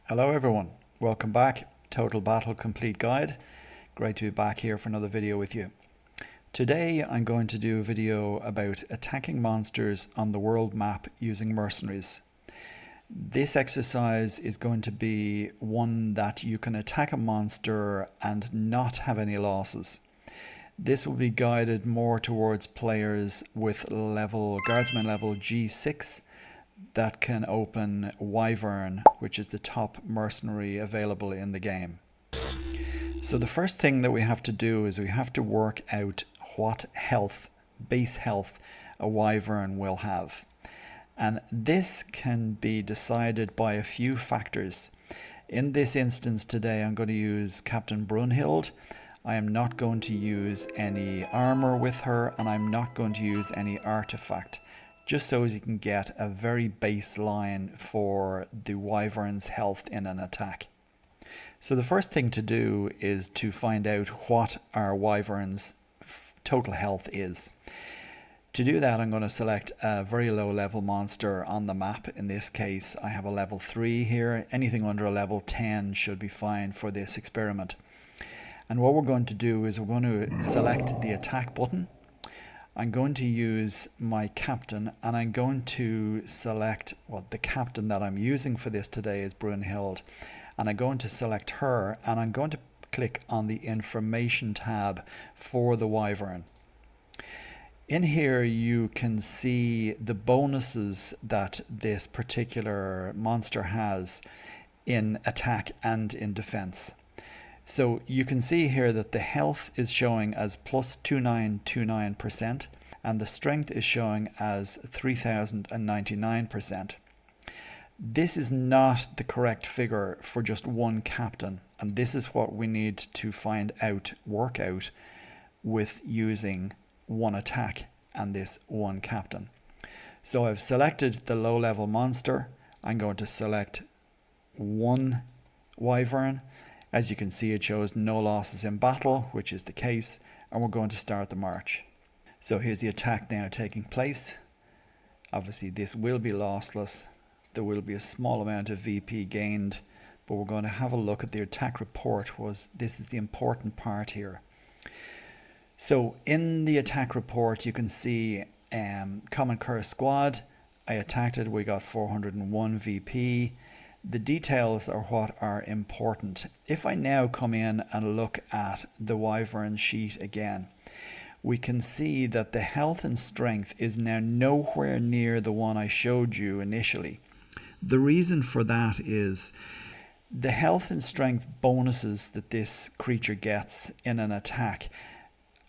Hello everyone, welcome back. Total Battle Complete Guide. Great to be back here for another video with you. Today I'm going to do a video about attacking monsters on the world map using mercenaries. This exercise is going to be one that you can attack a monster and not have any losses. This will be guided more towards players with guardsman level G6 that can open Wyvern, which is the top mercenary available in the game. So the first thing that we have to do is we have to work out what base health a Wyvern will have. And this can be decided by a few factors. In this instance today I'm going to use Captain Brunhild. I am not going to use any armor with her, and I'm not going to use any artifact, just so as you can get a very baseline for the Wyvern's health in an attack. So the first thing to do is to find out what our Wyvern's total health is. To do that, I'm going to select a very low level monster on the map. In this case, I have a level 3 here. Anything under a level 10 should be fine for this experiment. And what we're going to do is we're going to select the attack button. I'm going to use my captain, and I'm going to select, the captain that I'm using for this today is Brunhild, and I'm going to select her, and I'm going to click on the information tab for the Wyvern. In here you can see the bonuses that this particular monster has in attack and in defense. So you can see here that the health is showing as plus 2929% and the strength is showing as 3099%. This is not the correct figure for just one captain, and this is what we need to work out with using one attack and this one captain. So I've selected the low level monster. I'm going to select one Wyvern. As you can see, it shows no losses in battle, which is the case, and we're going to start the march. So here's the attack now taking place. Obviously this will be lossless. There will be a small amount of VP gained, but we're going to have a look at the attack report. This is the important part here. So in the attack report you can see Common Curse Squad. I attacked it, we got 401 VP. The details are what are important. If I now come in and look at the Wyvern sheet again, we can see that the health and strength is now nowhere near the one I showed you initially. The reason for that is the health and strength bonuses that this creature gets in an attack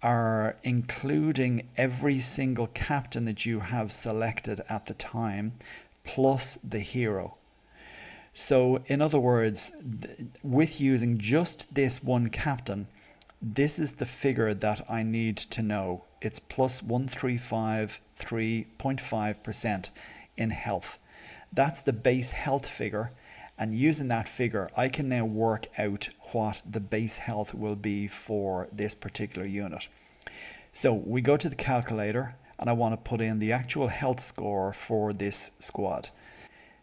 are including every single captain that you have selected at the time, plus the hero. So in other words, with using just this one captain, this is the figure that I need to know. It's plus 1353.5% in health. That's the base health figure, and using that figure I can now work out what the base health will be for this particular unit. So we go to the calculator and I want to put in the actual health score for this squad.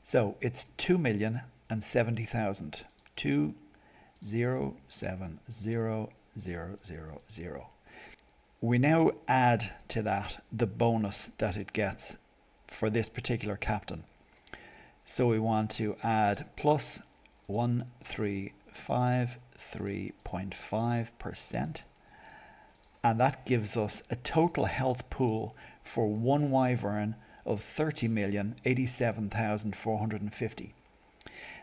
So it's 2,070,000. 2,070,000. We now add to that the bonus that it gets for this particular captain. So we want to add plus 1353.5%, and that gives us a total health pool for one Wyvern of 30,087,450.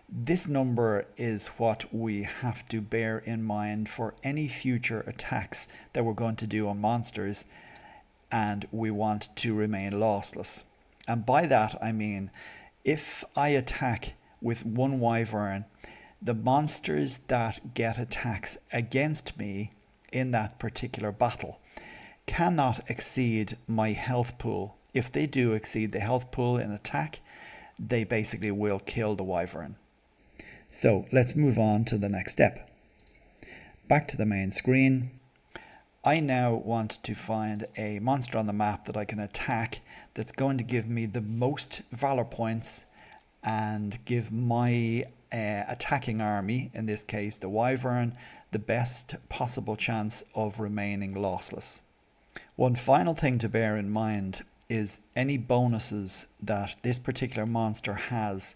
This number is what we have to bear in mind for any future attacks that we're going to do on monsters, and we want to remain lossless. And by that I mean, if I attack with one Wyvern, the monsters that get attacks against me in that particular battle cannot exceed my health pool. If they do exceed the health pool in attack, they basically will kill the Wyvern. So let's move on to the next step. Back to the main screen. I now want to find a monster on the map that I can attack that's going to give me the most Valor points and give my attacking army, in this case the Wyvern, the best possible chance of remaining lossless. One final thing to bear in mind is any bonuses that this particular monster has.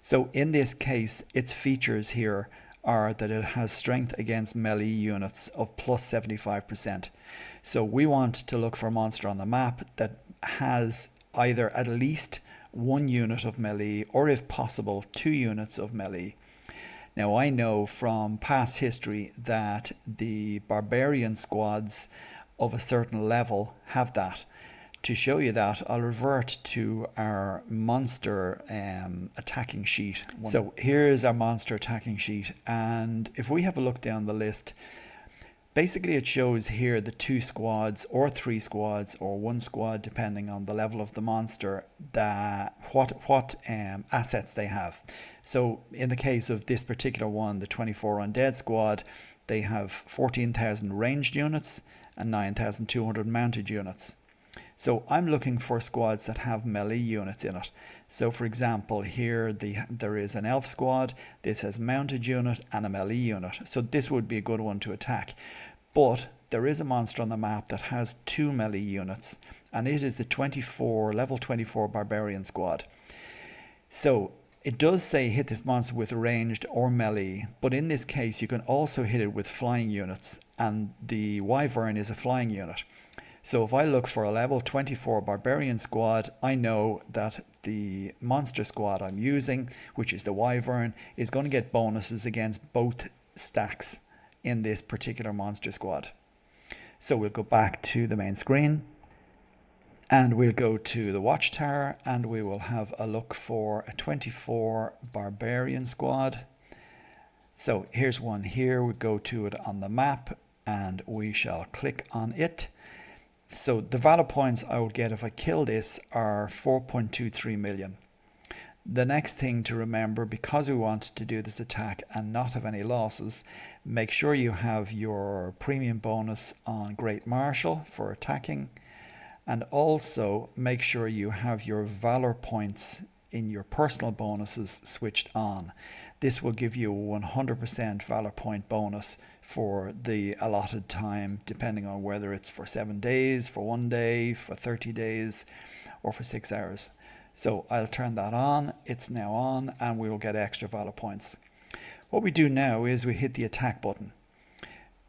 So in this case, its features here are that it has strength against melee units of plus 75%. So we want to look for a monster on the map that has either at least 1 unit of melee, or if possible 2 units of melee. Now I know from past history that the barbarian squads of a certain level have that. To show you that, I'll revert to our monster attacking sheet. So here's our monster attacking sheet, and if we have a look down the list, basically it shows here the 2 squads or 3 squads or 1 squad depending on the level of the monster, that what assets they have. So in the case of this particular one, the 24 undead squad, they have 14,000 ranged units and 9,200 mounted units. So I'm looking for squads that have melee units in it. So for example, here there is an elf squad. This has mounted unit and a melee unit. So this would be a good one to attack. But there is a monster on the map that has 2 melee units, and it is the level 24 barbarian squad. So it does say hit this monster with ranged or melee, but in this case you can also hit it with flying units, and the Wyvern is a flying unit. So if I look for a level 24 barbarian squad, I know that the monster squad I'm using, which is the Wyvern, is going to get bonuses against both stacks in this particular monster squad. So we'll go back to the main screen, and we'll go to the watchtower, and we will have a look for a 24 barbarian squad. So here's one here. We go to it on the map and we shall click on it. So the Valor points I will get if I kill this are 4.23 million. The next thing to remember, because we want to do this attack and not have any losses, make sure you have your premium bonus on Great Marshal for attacking, and also make sure you have your Valor points in your personal bonuses switched on. This will give you a 100% Valor point bonus for the allotted time, depending on whether it's for 7 days, for 1 day, for 30 days, or for 6 hours. So I'll turn that on. It's now on, and we will get extra Valor points. What we do now is we hit the attack button.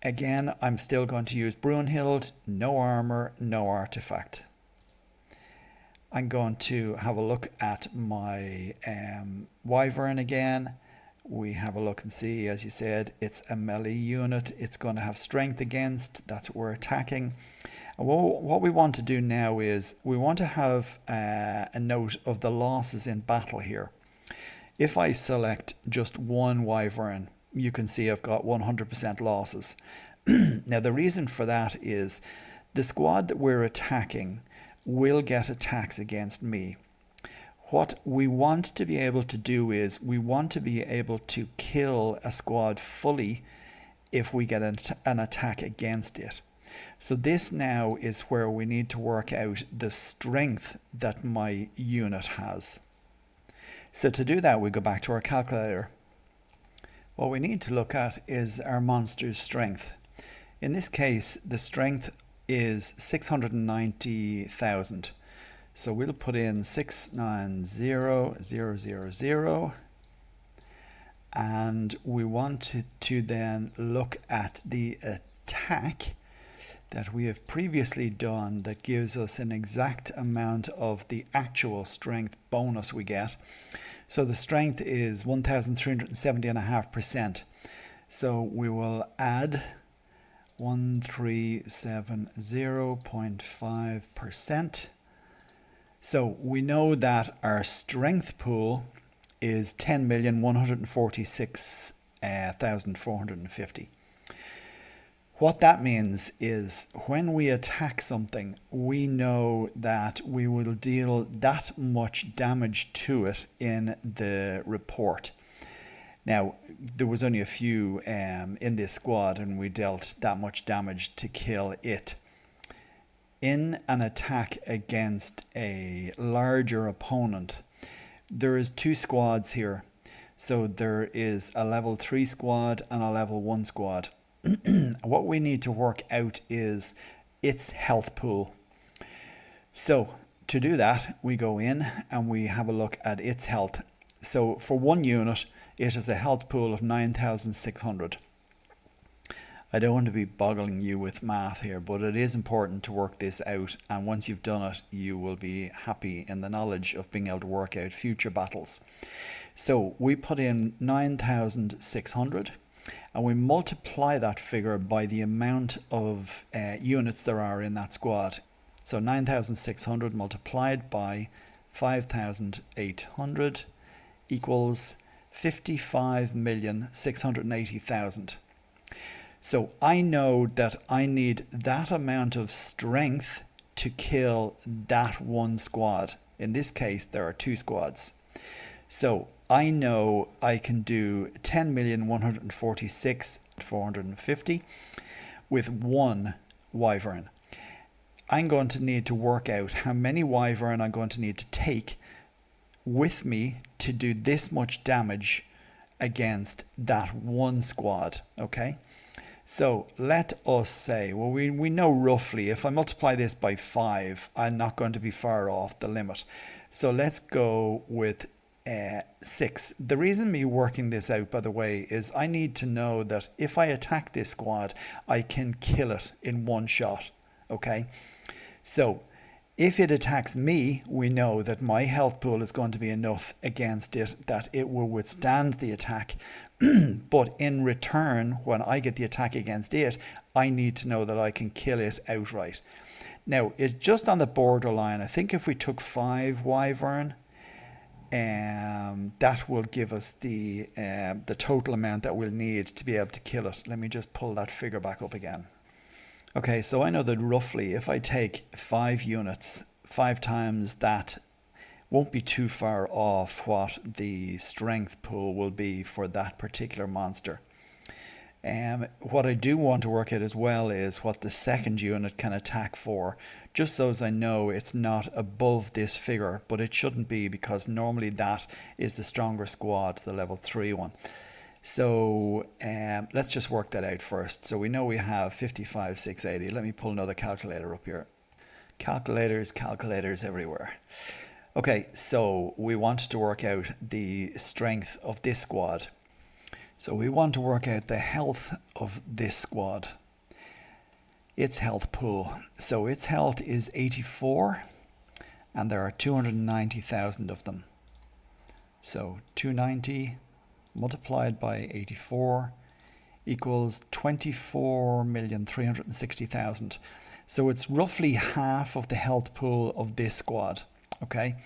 Again, I'm still going to use Brunhild, no armor, no artifact. I'm going to have a look at my Wyvern again. We have a look and see, as you said, it's a melee unit. It's going to have strength against, that's what we're attacking. And what we want to do now is we want to have a note of the losses in battle here. If I select just one Wyvern, you can see I've got 100% losses. Now the reason for that is the squad that we're attacking will get attacks against me. What we want to be able to do is we want to be able to kill a squad fully if we get an attack against it. So this now is where we need to work out the strength that my unit has. So to do that, we go back to our calculator. What we need to look at is our monster's strength. In this case, the strength is 690,000. So we'll put in 690,000, and we want to then look at the attack that we have previously done that gives us an exact amount of the actual strength bonus we get. So the strength is 1,370.5%. So we will add 1370.5%. So we know that our strength pool is 10,146,450. What that means is when we attack something, we know that we will deal that much damage to it in the report. Now, there was only a few in this squad, and we dealt that much damage to kill it. In an attack against a larger opponent, there is 2 squads here. So there is a level 3 squad and a level 1 squad. What we need to work out is its health pool. So to do that, we go in and we have a look at its health. So for one unit, it has a health pool of 9,600. I don't want to be boggling you with math here, but it is important to work this out, and once you've done it, you will be happy in the knowledge of being able to work out future battles. So we put in 9,600 and we multiply that figure by the amount of units there are in that squad. So 9,600 multiplied by 5,800 equals 55,680,000. So I know that I need that amount of strength to kill that one squad. In this case, there are two squads. So I know I can do 10,146,450 with one Wyvern. I'm going to need to work out how many Wyvern I'm going to need to take with me to do this much damage against that one squad, okay? So let us say, well, we know roughly, if I multiply this by 5, I'm not going to be far off the limit. So let's go with 6. The reason me working this out, by the way, is I need to know that if I attack this squad, I can kill it in one shot, okay? So if it attacks me, we know that my health pool is going to be enough against it that it will withstand the attack. But in return, when I get the attack against it, I need to know that I can kill it outright. Now, it's just on the borderline. I think if we took 5 Wyvern, that will give us the total amount that we'll need to be able to kill it. Let me just pull that figure back up again. Okay, so I know that roughly if I take 5 units, 5 times that won't be too far off what the strength pool will be for that particular monster. What I do want to work out as well is what the second unit can attack for, just so as I know it's not above this figure, but it shouldn't be, because normally that is the stronger squad, the level 3 one. So let's just work that out first. So we know we have 55,680. Let me pull another calculator up here. Calculators everywhere. Okay, so we want to work out the strength of this squad. So we want to work out the health of this squad. Its health pool. So its health is 84, and there are 290,000 of them. So 290 multiplied by 84 equals 24,360,000. So it's roughly half of the health pool of this squad, okay?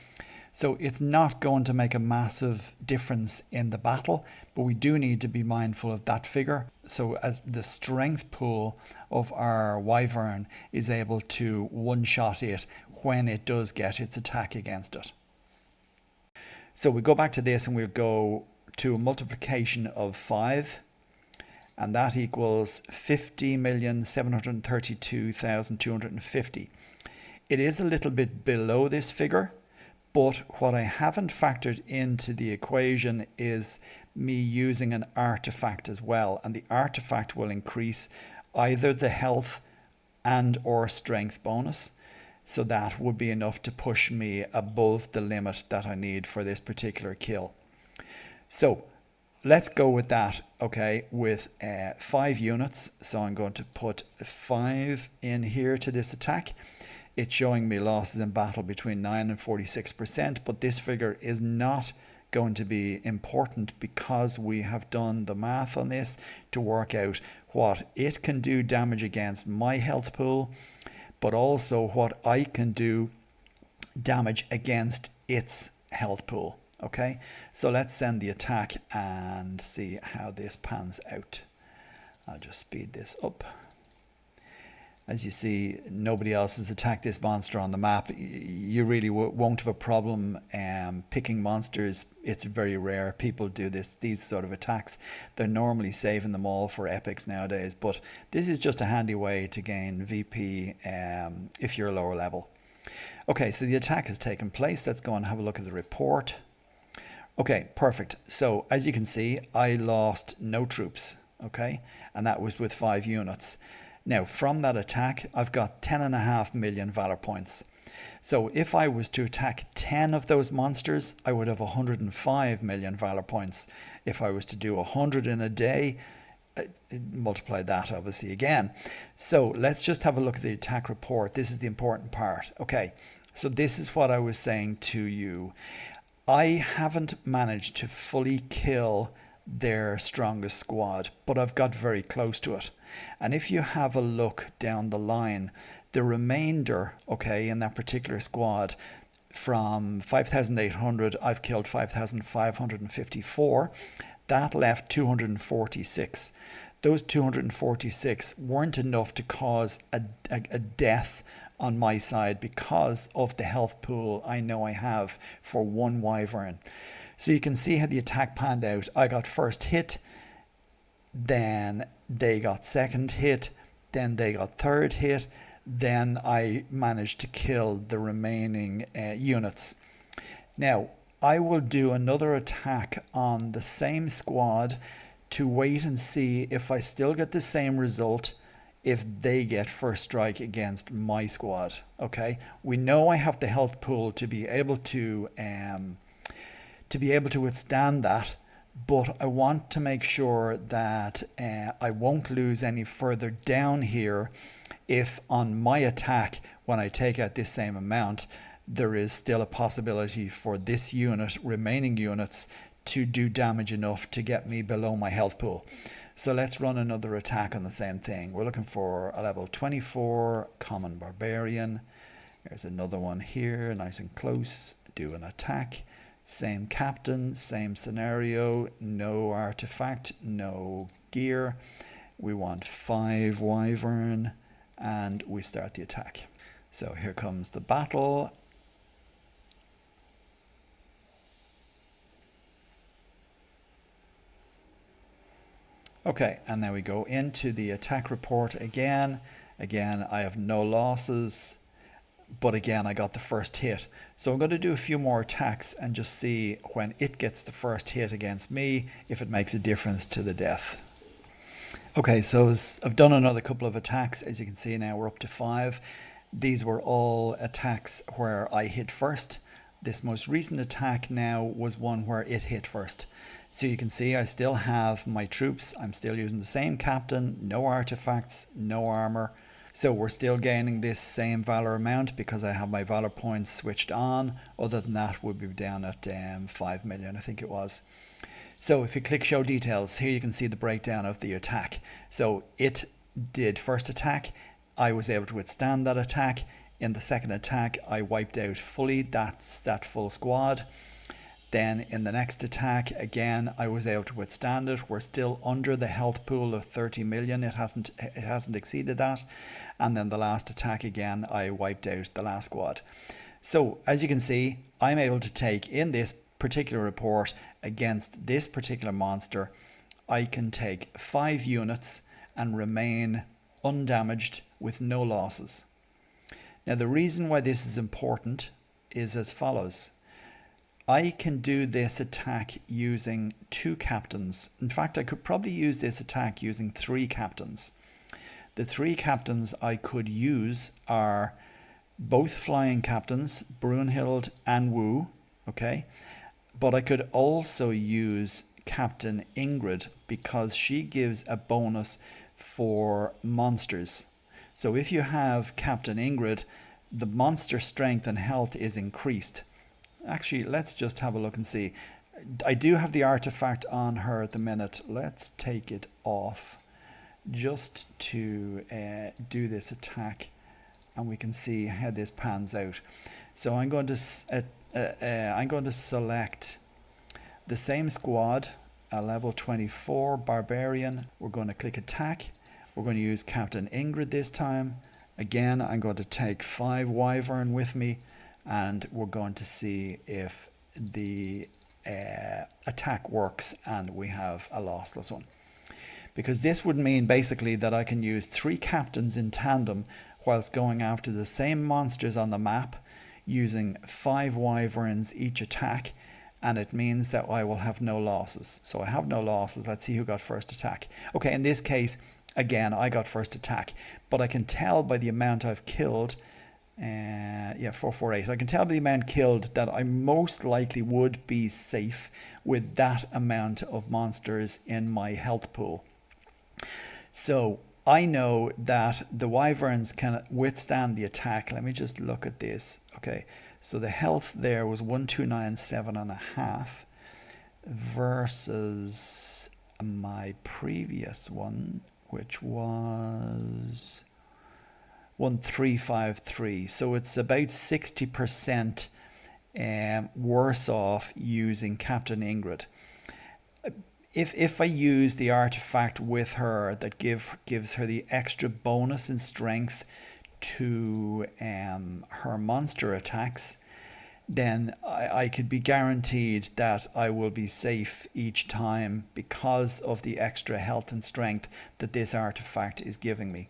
So it's not going to make a massive difference in the battle, but we do need to be mindful of that figure. So as the strength pool of our Wyvern is able to one-shot it when it does get its attack against it. So we go back to this and we'll go to a multiplication of 5, and that equals 50,732,250. It is a little bit below this figure, but what I haven't factored into the equation is me using an artifact as well, and the artifact will increase either the health and or strength bonus. So that would be enough to push me above the limit that I need for this particular kill. So let's go with that, okay, with 5 units. So I'm going to put 5 in here to this attack. It's showing me losses in battle between 9 and 46%, but this figure is not going to be important because we have done the math on this to work out what it can do damage against my health pool, but also what I can do damage against its health pool. Okay, so let's send the attack and see how this pans out. I'll just speed this up. As you see, nobody else has attacked this monster on the map. You really won't have a problem picking monsters. It's very rare people do these sort of attacks. They're normally saving them all for epics nowadays, but this is just a handy way to gain VP if you're lower level. Okay, so the attack has taken place. Let's go and have a look at the report. Okay, perfect. So as you can see, I lost no troops, okay? And that was with 5 units. Now, from that attack, I've got 10.5 million Valor points. So if I was to attack 10 of those monsters, I would have 105 million Valor points. If I was to do 100 in a day, multiply that obviously again. So let's just have a look at the attack report. This is the important part. Okay, so this is what I was saying to you. I haven't managed to fully kill their strongest squad, but I've got very close to it. And if you have a look down the line, the remainder, okay, in that particular squad, from 5,800, I've killed 5,554. That left 246. Those 246 weren't enough to cause a death on my side because of the health pool I know I have for one Wyvern. So you can see how the attack panned out. I got first hit, then they got second hit, then they got third hit, then I managed to kill the remaining units. Now, I will do another attack on the same squad to wait and see if I still get the same result if they get first strike against my squad. Okay, we know I have the health pool to be able to withstand that, but I want to make sure that I won't lose any further down here if on my attack, when I take out this same amount, there is still a possibility for this unit, remaining units, to do damage enough to get me below my health pool. So let's run another attack on the same thing. We're looking for a level 24 common barbarian. There's another one here, nice and close. Do an attack. Same captain, same scenario, no artifact, no gear. We want 5 Wyvern, and we start the attack. So here comes the battle. Okay, and now we go into the attack report again. Again, I have no losses, but again, I got the first hit. So I'm going to do a few more attacks and just see when it gets the first hit against me, if it makes a difference to the death. Okay, so I've done another couple of attacks. As you can see now, we're up to 5. These were all attacks where I hit first. This most recent attack now was one where it hit first. So you can see I still have my troops. I'm still using the same captain, no artifacts, no armor. So we're still gaining this same Valor amount because I have my Valor points switched on. Other than that, we'll be down at 5 million, I think it was. So if you click show details, here you can see the breakdown of the attack. So it did first attack. I was able to withstand that attack. In the second attack, I wiped out fully that full squad. Then in the next attack, again, I was able to withstand it. We're still under the health pool of 30 million. It hasn't exceeded that. And then the last attack, again, I wiped out the last squad. So as you can see, I'm able to take in this particular report against this particular monster, I can take 5 units and remain undamaged with no losses. Now the reason why this is important is as follows. I can do this attack using 2 captains. In fact, I could probably use this attack using 3 captains. The 3 captains I could use are both flying captains, Brunhild and Wu, okay? But I could also use Captain Ingrid because she gives a bonus for monsters. So if you have Captain Ingrid, the monster strength and health is increased. Actually, let's just have a look and see. I do have the artifact on her at the minute. Let's take it off just to do this attack, and we can see how this pans out. So I'm going to select the same squad, a level 24 barbarian. We're going to click attack. We're going to use Captain Ingrid this time. Again, I'm going to take 5 Wyvern with me, and we're going to see if the attack works and we have a lossless one. Because this would mean basically that I can use 3 captains in tandem whilst going after the same monsters on the map, using 5 Wyverns each attack, and it means that I will have no losses. So I have no losses. Let's see who got first attack. Okay, in this case, again, I got first attack, but I can tell by the amount I've killed, yeah, 448. I can tell by the amount killed that I most likely would be safe with that amount of monsters in my health pool. So I know that the Wyverns can withstand the attack. Let me just look at this. Okay, so the health there was 1297.5 versus my previous one, which was 1353. So it's about 60% worse off using Captain Ingrid. If I use the artifact with her that gives her the extra bonus in strength to her monster attacks, then I could be guaranteed that I will be safe each time because of the extra health and strength that this artifact is giving me.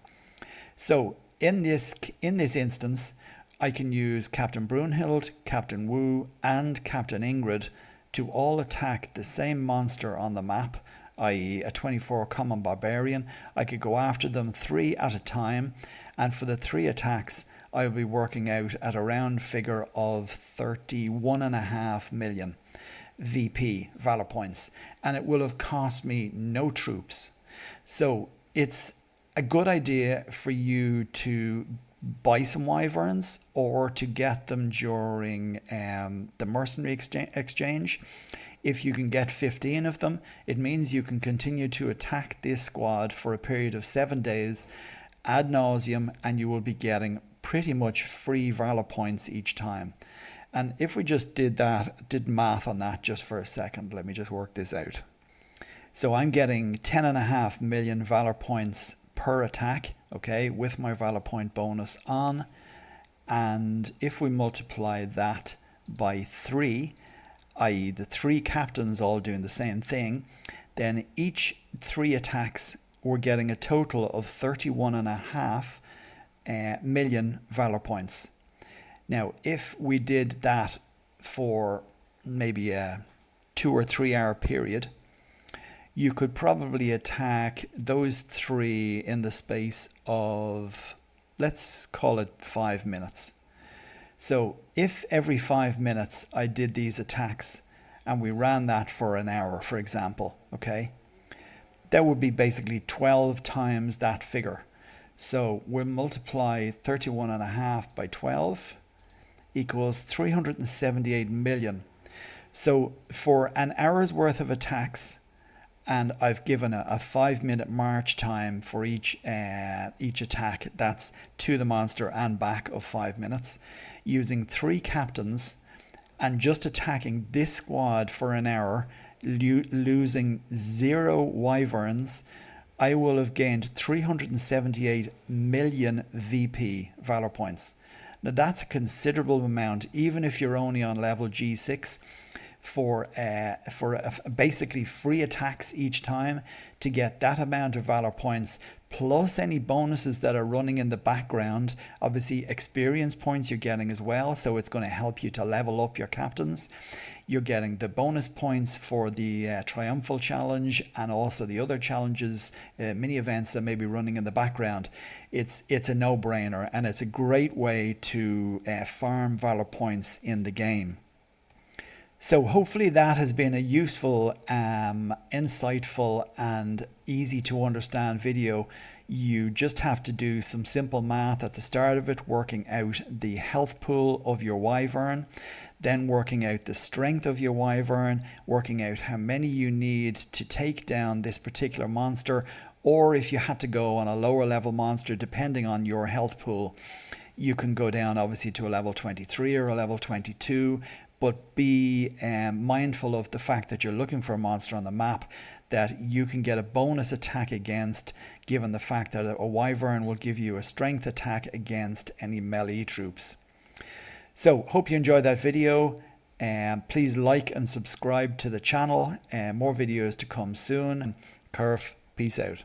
So in this instance, I can use Captain Brunhild, Captain Wu, and Captain Ingrid to all attack the same monster on the map, i.e. a 24 common barbarian. I could go after them 3 at a time, and for the 3 attacks I'll be working out at a round figure of 31.5 million VP, Valor points, and it will have cost me no troops. So it's a good idea for you to buy some Wyverns or to get them during the Mercenary exchange. If you can get 15 of them, it means you can continue to attack this squad for a period of 7 days ad nauseum, and you will be getting pretty much free Valor points each time. And if we just did math on that just for a second, let me just work this out. So I'm getting 10.5 million Valor points per attack, okay, with my Valor point bonus on. And if we multiply that by 3, i.e. the 3 captains all doing the same thing, then each 3 attacks we're getting a total of 31.5 million Valor points. Now if we did that for maybe a 2 or 3 hour period, you could probably attack those 3 in the space of, let's call it 5 minutes. So if every 5 minutes I did these attacks and we ran that for an hour, for example, okay, that would be basically 12 times that figure. So we'll multiply 31.5 by 12 equals 378 million. So for an hour's worth of attacks, and I've given a 5-minute march time for each attack, that's to the monster and back of 5 minutes, using 3 captains and just attacking this squad for an hour, losing 0 Wyverns, I will have gained 378 million VP, Valor points. Now that's a considerable amount, even if you're only on level G6, for basically free attacks each time. To get that amount of Valor points plus any bonuses that are running in the background, obviously experience points you're getting as well, so it's going to help you to level up your captains. You're getting the bonus points for the Triumphal Challenge and also the other challenges, mini events that may be running in the background. It's a no-brainer, and it's a great way to farm Valor points in the game. So hopefully that has been a useful, insightful and easy to understand video. You just have to do some simple math at the start of it, working out the health pool of your Wyvern, then working out the strength of your Wyvern, working out how many you need to take down this particular monster, or if you had to go on a lower level monster depending on your health pool, you can go down obviously to a level 23 or a level 22. But be mindful of the fact that you're looking for a monster on the map that you can get a bonus attack against, given the fact that a Wyvern will give you a strength attack against any melee troops. So hope you enjoyed that video. Please like and subscribe to the channel. More videos to come soon. Curve, peace out.